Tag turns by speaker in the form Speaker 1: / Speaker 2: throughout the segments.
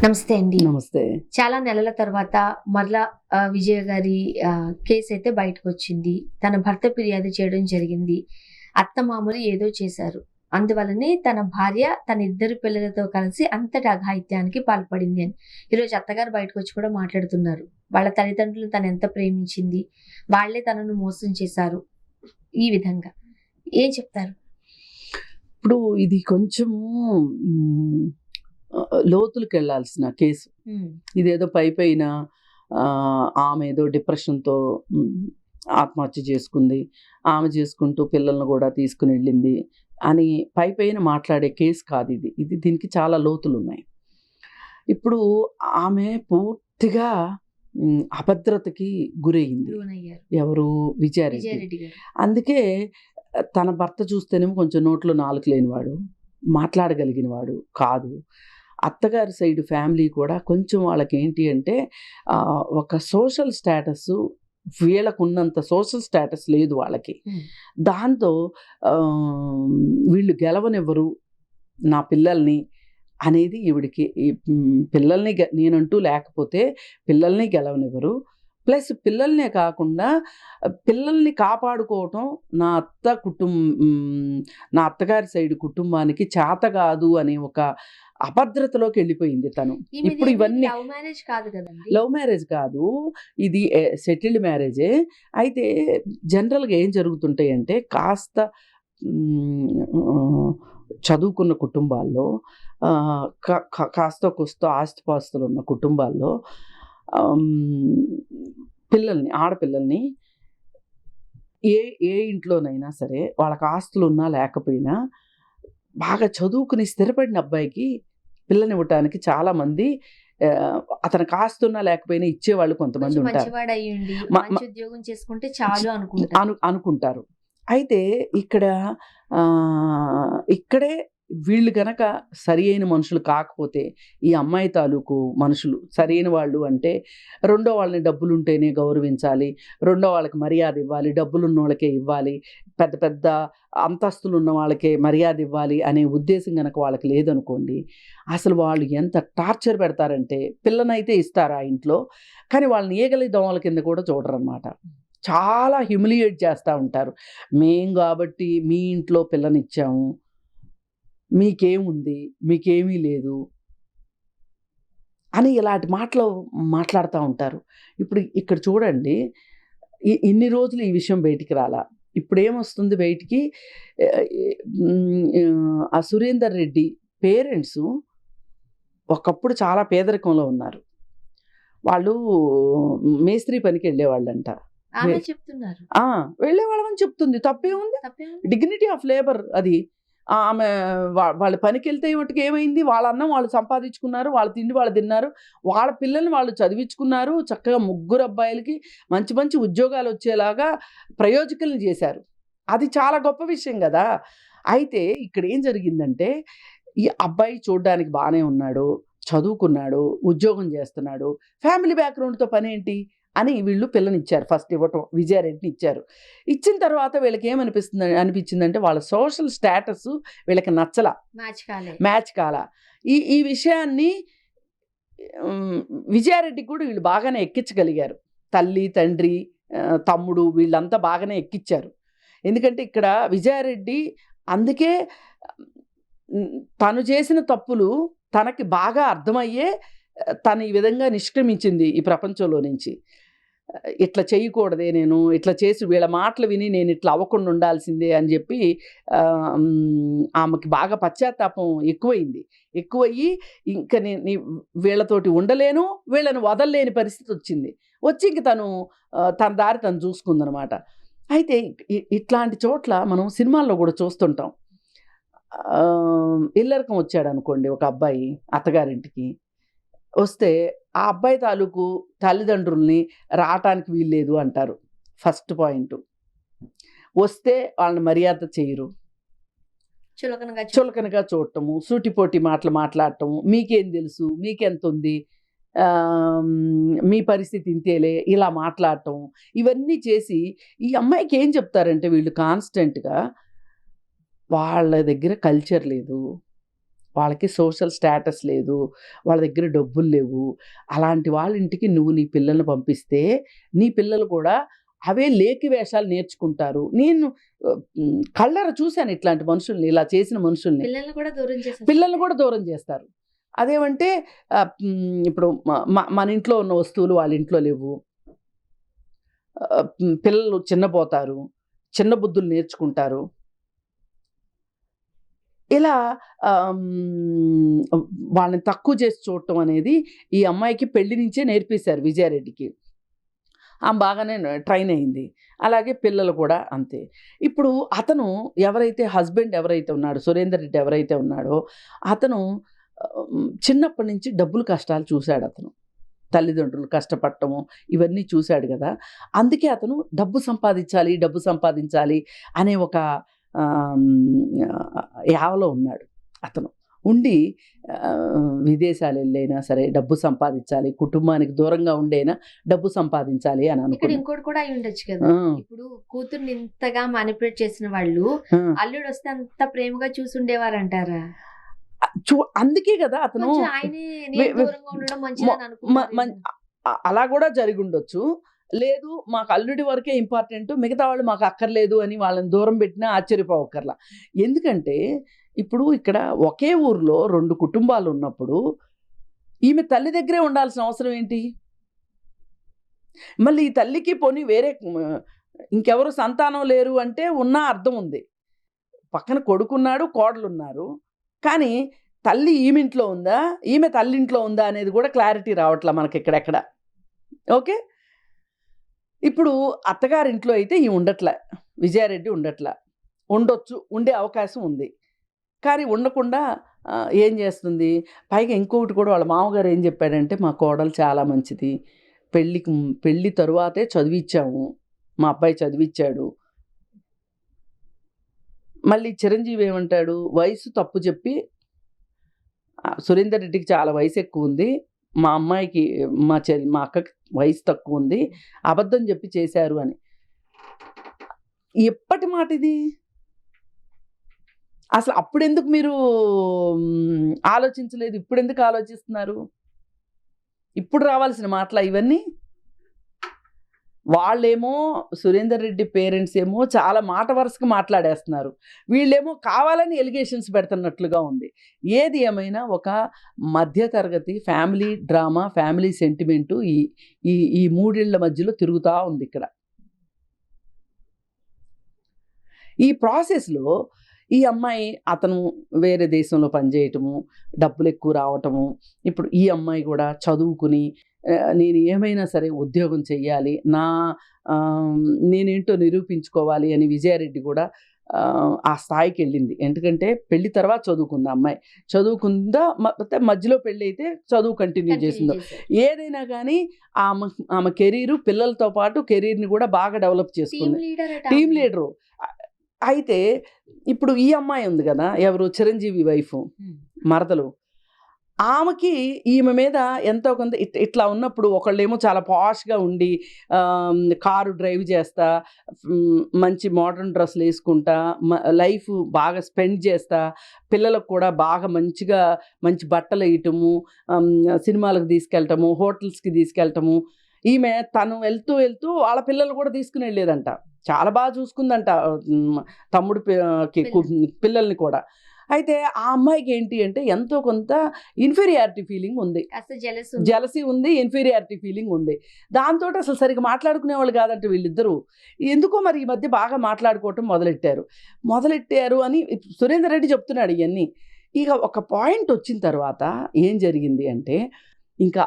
Speaker 1: నమస్తే అండి.
Speaker 2: నమస్తే.
Speaker 1: చాలా నెలల తర్వాత మరలా విజయ గారి కేస్ అయితే బయటకొచ్చింది. తన భర్త ఫిర్యాదు చేయడం జరిగింది. అత్తమామలు ఏదో చేశారు. అందువల్లనే తన భార్య తన ఇద్దరు పిల్లలతో కలిసి అంతటి అఘాయిత్యానికి పాల్పడింది అని. ఈరోజు అత్తగారు బయటకొచ్చి కూడా మాట్లాడుతున్నారు. వాళ్ళ తల్లిదండ్రులను తను ఎంత ప్రేమించింది. వాళ్ళే తనను మోసం చేశారు. ఈ విధంగా ఏం చెప్తారు?
Speaker 2: ఇప్పుడు ఇది కొంచెము లోతులకెళ్ళాల్సిన కేసు. ఇదేదో పైపైన ఆమె ఏదో డిప్రెషన్‌తో ఆత్మహత్య చేసుకుంది. ఆమె చేసుకుంటూ పిల్లల్ని కూడా తీసుకొని వెళ్ళింది అని పైపైన మాట్లాడే కేసు కాదిది. దీనికి చాలా లోతులున్నాయి. ఇప్పుడు ఆమె పూర్తిగా అభద్రతకి గురయింది.
Speaker 1: లోనయ్యారు.
Speaker 2: ఎవరు? విజయారెడ్డి.
Speaker 1: విజయారెడ్డి గారు.
Speaker 2: అందుకే తన భర్త చూస్తేనేమో కొంచెం నోట్లో నాలుక లేనివాడు, మాట్లాడగలిగినవాడు కాదు. అత్తగారి సైడ్ ఫ్యామిలీ కూడా కొంచెం వాళ్ళకేంటి అంటే ఒక సోషల్ స్టేటస్ వీళ్ళకున్నంత సోషల్ స్టేటస్ లేదు వాళ్ళకి. దాంతో వీళ్ళు గెలవనివ్వరు నా పిల్లల్ని అనేది ఈవిడికి. పిల్లల్ని నేనంటూ లేకపోతే పిల్లల్ని గెలవనివ్వరు. ప్లస్ పిల్లల్నే కాకుండా పిల్లల్ని కాపాడుకోవటం నా అత్తగారి సైడ్ కుటుంబానికి చేత కాదు అనే ఒక అభద్రతలోకి వెళ్ళిపోయింది తను. ఇప్పుడు ఇవన్నీ
Speaker 1: లవ్ మ్యారేజ్ కాదు కదండి.
Speaker 2: లవ్ మ్యారేజ్ కాదు, ఇది సెటిల్డ్ మ్యారేజే. అయితే జనరల్గా ఏం జరుగుతుంటాయి అంటే కాస్త చదువుకున్న కుటుంబాల్లో కాస్త కూస్త ఆస్తిపాస్తులు ఉన్న కుటుంబాల్లో ఆడపిల్లల్ని ఏ ఇంట్లోనైనా సరే వాళ్ళకి ఆస్తులు ఉన్నా లేకపోయినా బాగా చదువుకుని స్థిరపడిన అబ్బాయికి పిల్లనివ్వటానికి చాలామంది అతనికి ఆస్తున్నా లేకపోయినా ఇచ్చేవాళ్ళు కొంతమంది ఉంటారు.
Speaker 1: ఉద్యోగం చేసుకుంటే చాలు
Speaker 2: అనుకుంటారు. అయితే ఇక్కడే వీళ్ళు గనక సరి అయిన మనుషులు కాకపోతే, ఈ అమ్మాయి తాలూకు మనుషులు సరైన వాళ్ళు అంటే రెండో వాళ్ళని డబ్బులుంటేనే గౌరవించాలి, రెండో వాళ్ళకి మర్యాద ఇవ్వాలి, డబ్బులున్న వాళ్ళకే ఇవ్వాలి, పెద్ద పెద్ద అంతస్తులు ఉన్న వాళ్ళకే మర్యాద ఇవ్వాలి అనే ఉద్దేశం కనుక వాళ్ళకి లేదనుకోండి, అసలు వాళ్ళు ఎంత టార్చర్ పెడతారంటే పిల్లనైతే ఇస్తారు ఆ ఇంట్లో, కానీ వాళ్ళని ఈగలి దోమల కింద కూడా చూడరన్నమాట. చాలా హ్యూమిలియేట్ చేస్తూ ఉంటారు. మేం కాబట్టి మీ ఇంట్లో పిల్లనిచ్చాము, మీకేముంది, మీకేమీ లేదు అని ఇలాంటి మాటలు మాట్లాడుతూ ఉంటారు. ఇప్పుడు ఇక్కడ చూడండి, ఇన్ని రోజులు ఈ విషయం బయటికి రాలా. ఇప్పుడు ఏమొస్తుంది బయటికి? ఆ సురేందర్ రెడ్డి పేరెంట్స్ ఒకప్పుడు చాలా పేదరికంలో ఉన్నారు. వాళ్ళు మేస్త్రి పనికి వెళ్ళేవాళ్ళంట. వెళ్ళేవాళ్ళమని చెప్తుంది. తప్పేముంది? డిగ్నిటీ ఆఫ్ లేబర్ అది. ఆమె వాళ్ళ పనికి వెళ్తే మటుకు ఏమైంది? వాళ్ళ అన్నం వాళ్ళు సంపాదించుకున్నారు, వాళ్ళ తిండి వాళ్ళు తిన్నారు, వాళ్ళ పిల్లల్ని వాళ్ళు చదివించుకున్నారు, చక్కగా ముగ్గురు అబ్బాయిలకి మంచి మంచి ఉద్యోగాలు వచ్చేలాగా ప్రయోజకులను చేశారు. అది చాలా గొప్ప విషయం కదా. అయితే ఇక్కడ ఏం జరిగిందంటే, ఈ అబ్బాయి చూడడానికి బాగానే ఉన్నాడు, చదువుకున్నాడు, ఉద్యోగం చేస్తున్నాడు, ఫ్యామిలీ బ్యాక్గ్రౌండ్తో పని ఏంటి అని వీళ్ళు పిల్లనిచ్చారు. ఫస్ట్ ఇవ్వటం విజయారెడ్డిని ఇచ్చారు. ఇచ్చిన తర్వాత వీళ్ళకి అనిపించిందంటే వాళ్ళ సోషల్ స్టేటస్ వీళ్ళకి మ్యాచ్ కాల. ఈ విషయాన్ని విజయారెడ్డికి కూడా వీళ్ళు బాగానే ఎక్కించగలిగారు. తల్లి, తండ్రి, తమ్ముడు వీళ్ళంతా బాగానే ఎక్కించారు. ఎందుకంటే ఇక్కడ విజయారెడ్డి అందుకే తను చేసిన తప్పులు తనకి బాగా అర్థమయ్యే తను ఈ విధంగా నిష్క్రమించింది ఈ ప్రపంచంలో నుంచి. ఇట్లా చేయకూడదే, నేను ఇట్లా చేసి వీళ్ళ మాటలు విని నేను ఇట్లా అవ్వకుండా ఉండాల్సిందే అని చెప్పి ఆమెకి బాగా పశ్చాత్తాపం ఎక్కువయ్యి ఇంకా నేను వీళ్ళతోటి ఉండలేను, వీళ్ళని వదలలేని పరిస్థితి వచ్చి ఇంక తన దారి తను చూసుకుందనమాట. అయితే ఇట్లాంటి చోట్ల మనం సినిమాల్లో కూడా చూస్తుంటాం. ఇల్లరికం వచ్చాడు అనుకోండి ఒక అబ్బాయి అత్తగారింటికి వస్తే, ఆ అబ్బాయి తాలూకు తల్లిదండ్రుల్ని రావటానికి వీల్లేదు అంటారు. First point. వస్తే వాళ్ళని మర్యాద చేయరు, చులకనగా చూడటము, సూటిపోటి మాటలు మాట్లాడటము, మీకేం తెలుసు, మీకెంత ఉంది, మీ పరిస్థితి ఇంతేలే, ఇలా మాట్లాడటం, ఇవన్నీ చేసి ఈ అమ్మాయికి ఏం చెప్తారంటే వీళ్ళు కాన్స్టెంట్గా వాళ్ళ దగ్గర కల్చర్ లేదు, వాళ్ళకి సోషల్ స్టేటస్ లేదు, వాళ్ళ దగ్గర డబ్బులు లేవు. అలాంటి వాళ్ళ ఇంటికి నువ్వు నీ పిల్లల్ని పంపిస్తే నీ పిల్లలు కూడా అవే లేకి వేషాలు నేర్చుకుంటారు. నేను కళ్ళారా చూశాను ఇట్లాంటి మనుషుల్ని, ఇలా చేసిన మనుషుల్ని. పిల్లల్ని కూడా దూరం చేస్తారు. అదేమంటే ఇప్పుడు మన ఇంట్లో ఉన్న వస్తువులు వాళ్ళ ఇంట్లో లేవు, పిల్లలు చిన్నపోతారు, చిన్న బుద్ధులు నేర్చుకుంటారు. ఇలా వాళ్ళని తక్కువ చేసి చూడటం అనేది ఈ అమ్మాయికి పెళ్లి నుంచే నేర్పేశారు విజయారెడ్డికి. ఆమె బాగానే ట్రైన్ అయింది. అలాగే పిల్లలు కూడా అంతే. ఇప్పుడు అతను ఎవరైతే హస్బెండ్ ఎవరైతే ఉన్నాడో, సురేందర్ రెడ్డి ఎవరైతే ఉన్నాడో, అతను చిన్నప్పటి నుంచి డబ్బులు కష్టాలు చూశాడు. అతను తల్లిదండ్రులు కష్టపడటము ఇవన్నీ చూశాడు కదా. అందుకే అతను డబ్బు సంపాదించాలి అనే ఒక యావలో ఉన్నాడు. అతను ఉండి విదేశాలు వెళ్ళైనా సరే డబ్బు సంపాదించాలి, కుటుంబానికి దూరంగా ఉండైనా డబ్బు సంపాదించాలి అని అనుకున్నాడు.
Speaker 1: ఇంకోటి కూడా అయి ఉండొచ్చు కదా, ఇప్పుడు కూతుర్ని ఇంతగా మానిపులేట్ చేసిన వాళ్ళు అల్లుడు వస్తే అంత ప్రేమగా చూసుండేవారు అంటారా?
Speaker 2: అందుకే కదా అతను అలా కూడా జరిగి ఉండొచ్చు. లేదు మాకు అల్లుడి వరకే ఇంపార్టెంట్, మిగతా వాళ్ళు మాకు అక్కర్లేదు అని వాళ్ళని దూరం పెట్టినా ఆశ్చర్యపోవక్కర్లా. ఎందుకంటే ఇప్పుడు ఇక్కడ ఒకే ఊర్లో 2 కుటుంబాలు ఉన్నప్పుడు ఈమె తల్లి దగ్గరే ఉండాల్సిన అవసరం ఏంటి? మళ్ళీ ఈ తల్లికి పోనీ వేరే ఇంకెవరు సంతానం లేరు అంటే ఉన్న అర్థం ఉంది. పక్కన కొడుకున్నాడు, కోడలున్నారు. కానీ తల్లి ఈమెంట్లో ఉందా, ఈమె తల్లింట్లో ఉందా అనేది కూడా క్లారిటీ రావట్లా మనకి ఇక్కడెక్కడ. ఓకే, ఇప్పుడు అత్తగారింట్లో అయితే ఈ ఉండట్లే, విజయారెడ్డి ఉండట్లా. ఉండొచ్చు, ఉండే అవకాశం ఉంది. కానీ ఉండకుండా ఏం చేస్తుంది? పైగా ఇంకొకటి కూడా వాళ్ళ మామగారు ఏం చెప్పాడంటే, మా కోడలు చాలా మంచిది, పెళ్ళి తరువాతే చదివిచ్చాము, మా అబ్బాయి చదివిచ్చాడు. మళ్ళీ చిరంజీవి ఏమంటాడు? వయసు తప్పు చెప్పి, సురేందర్ రెడ్డికి చాలా వయసు ఎక్కువ ఉంది, మా అమ్మాయికి మా అక్కకి వయసు తక్కువ ఉంది, అబద్ధం చెప్పి చేశారు అని. ఎప్పటి మాట ఇది? అసలు అప్పుడెందుకు మీరు ఆలోచించలేదు? ఇప్పుడెందుకు ఆలోచిస్తున్నారు? ఇప్పుడు రావాల్సిన మాటలా ఇవన్నీ? వాళ్ళేమో సురేందర్ రెడ్డి పేరెంట్స్ ఏమో చాలా మాట వరుసగా మాట్లాడేస్తున్నారు, వీళ్ళేమో కావాలని ఎలిగేషన్స్ పెడుతున్నట్లుగా ఉంది. ఏది ఏమైనా ఒక మధ్యతరగతి ఫ్యామిలీ డ్రామా, ఫ్యామిలీ సెంటిమెంటు ఈ 3 ఏళ్ల మధ్యలో తిరుగుతూ ఉంది ఇక్కడ. ఈ ప్రాసెస్లో ఈ అమ్మాయి అతను వేరే దేశంలో పనిచేయటము, డబ్బులు ఎక్కువ రావటము, ఇప్పుడు ఈ అమ్మాయి కూడా చదువుకుని నేను ఏమైనా సరే ఉద్యోగం చెయ్యాలి, నేనేంటో నిరూపించుకోవాలి అని విజయారెడ్డి కూడా ఆ స్థాయికి వెళ్ళింది. ఎందుకంటే పెళ్లి తర్వాత చదువుకుంది అమ్మాయి, చదువుకుందా మధ్యలో పెళ్ళి అయితే చదువు కంటిన్యూ చేసిందో. ఏదైనా కానీ ఆమె కెరీరు, పిల్లలతో పాటు కెరీర్ని కూడా బాగా డెవలప్ చేసుకుంది, టీమ్ లీడరు. అయితే ఇప్పుడు ఈ అమ్మాయి ఉంది కదా, ఎవరు? చిరంజీవి వైఫ్, మరదలు. ఆమెకి ఈమె మీద ఎంతో కొంత ఇట్లా ఉన్నప్పుడు, ఒకళ్ళేమో చాలా పాష్గా ఉండి కారు డ్రైవ్ చేస్తా, మంచి మోడర్న్ డ్రెస్సులు వేసుకుంటా, లైఫ్ బాగా స్పెండ్ చేస్తా, పిల్లలకు కూడా బాగా మంచి బట్టలు వేయటము, సినిమాలకు తీసుకెళ్ళటము, హోటల్స్కి తీసుకెళ్ళటము. ఈమె తను వెళ్తూ వాళ్ళ పిల్లలు కూడా తీసుకుని వెళ్ళేదంట, చాలా బాగా చూసుకుందంట తమ్ముడు పిల్లల్ని కూడా. అయితే ఆ అమ్మాయికి ఏంటి అంటే ఎంతో కొంత ఇన్ఫీరియారిటీ ఫీలింగ్ ఉంది, జెలసీ ఉంది, ఇన్ఫీరియారిటీ ఫీలింగ్ ఉంది. దాంతో అసలు సరిగ్గా మాట్లాడుకునేవాళ్ళు కాదంటే వీళ్ళిద్దరూ. ఎందుకో మరి ఈ మధ్య బాగా మాట్లాడుకోవటం మొదలెట్టారు అని సురేందర్ రెడ్డి చెప్తున్నాడు ఇవన్నీ. ఇక ఒక పాయింట్ వచ్చిన తర్వాత ఏం జరిగింది అంటే, ఇంకా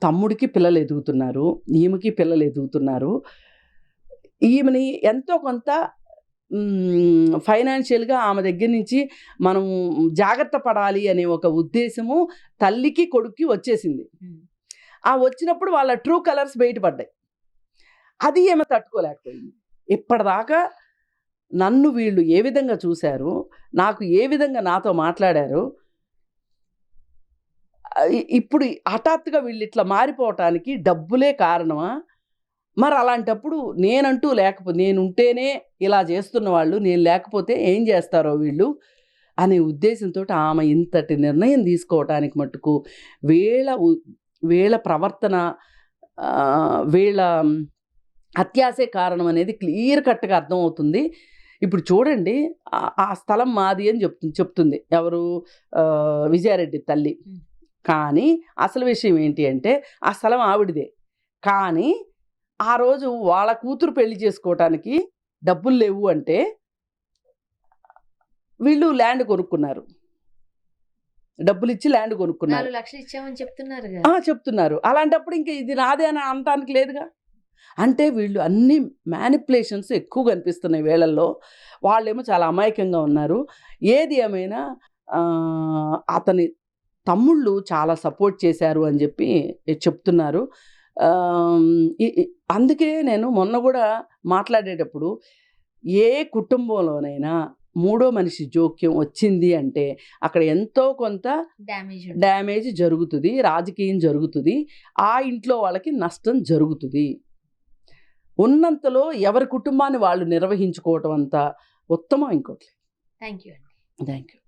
Speaker 2: తమ్ముడికి పిల్లలు ఎదుగుతున్నారు, ఈమెకి పిల్లలు ఎదుగుతున్నారు. ఈమెని ఎంతో కొంత ఫైనాన్షియల్గా ఆమె దగ్గర నుంచి మనం జాగ్రత్త పడాలి అనే ఒక ఉద్దేశము తల్లికి కొడుక్కి వచ్చేసింది. ఆ వచ్చినప్పుడు వాళ్ళ ట్రూ కలర్స్ బయటపడ్డాయి. అది ఏమో తట్టుకోలేకపోయింది. ఇప్పటిదాకా నన్ను వీళ్ళు ఏ విధంగా చూశారు, నాకు ఏ విధంగా నాతో మాట్లాడారు, ఇప్పుడు హఠాత్తుగా వీళ్ళు ఇట్లా మారిపోవటానికి డబ్బులే కారణమా? మరి అలాంటప్పుడు నేనంటూ లేకపోతే, నేనుంటేనే ఇలా చేస్తున్న వాళ్ళు, నేను లేకపోతే ఏం చేస్తారో వీళ్ళు అనే ఉద్దేశంతో ఆమె ఇంతటి నిర్ణయం తీసుకోవటానికి మట్టుకు వీళ్ళ ప్రవర్తన, వీళ్ళ అత్యాసే కారణం అనేది క్లియర్ కట్గా అర్థమవుతుంది. ఇప్పుడు చూడండి, ఆ స్థలం మాది అని చెప్తుంది ఎవరు, విజయారెడ్డి తల్లి. కానీ అసలు విషయం ఏంటి అంటే ఆ స్థలం ఆవిడదే. కానీ ఆ రోజు వాళ్ళ కూతురు పెళ్లి చేసుకోవటానికి డబ్బులు లేవు అంటే వీళ్ళు ల్యాండ్ కొనుక్కున్నారు, డబ్బులు ఇచ్చి ల్యాండ్ కొనుక్కున్నారు,
Speaker 1: 4 లక్షలు ఇచ్చామని
Speaker 2: చెప్తున్నారు. అలాంటప్పుడు ఇంకా ఇది నాదే అని అనటానికి లేదుగా. అంటే వీళ్ళు అన్ని మ్యానిపులేషన్స్ ఎక్కువ కనిపిస్తున్నాయి వీళ్ళల్లో. వాళ్ళేమో చాలా అమాయకంగా ఉన్నారు. ఏది ఏమైనా అతని తమ్ముళ్ళు చాలా సపోర్ట్ చేశారు అని చెప్పి చెప్తున్నారు. అందుకే నేను మొన్న కూడా మాట్లాడేటప్పుడు ఏ కుటుంబంలోనైనా మూడో మనిషి జోక్యం వచ్చింది అంటే అక్కడ ఎంతో కొంత డ్యామేజ్ జరుగుతుంది, రాజకీయం జరుగుతుంది, ఆ ఇంట్లో వాళ్ళకి నష్టం జరుగుతుంది. ఉన్నంతలో ఎవరి కుటుంబాన్ని వాళ్ళు నిర్వహించుకోవటం అంత ఉత్తమం ఇంకోటి.
Speaker 1: Thank you.
Speaker 2: Thank you.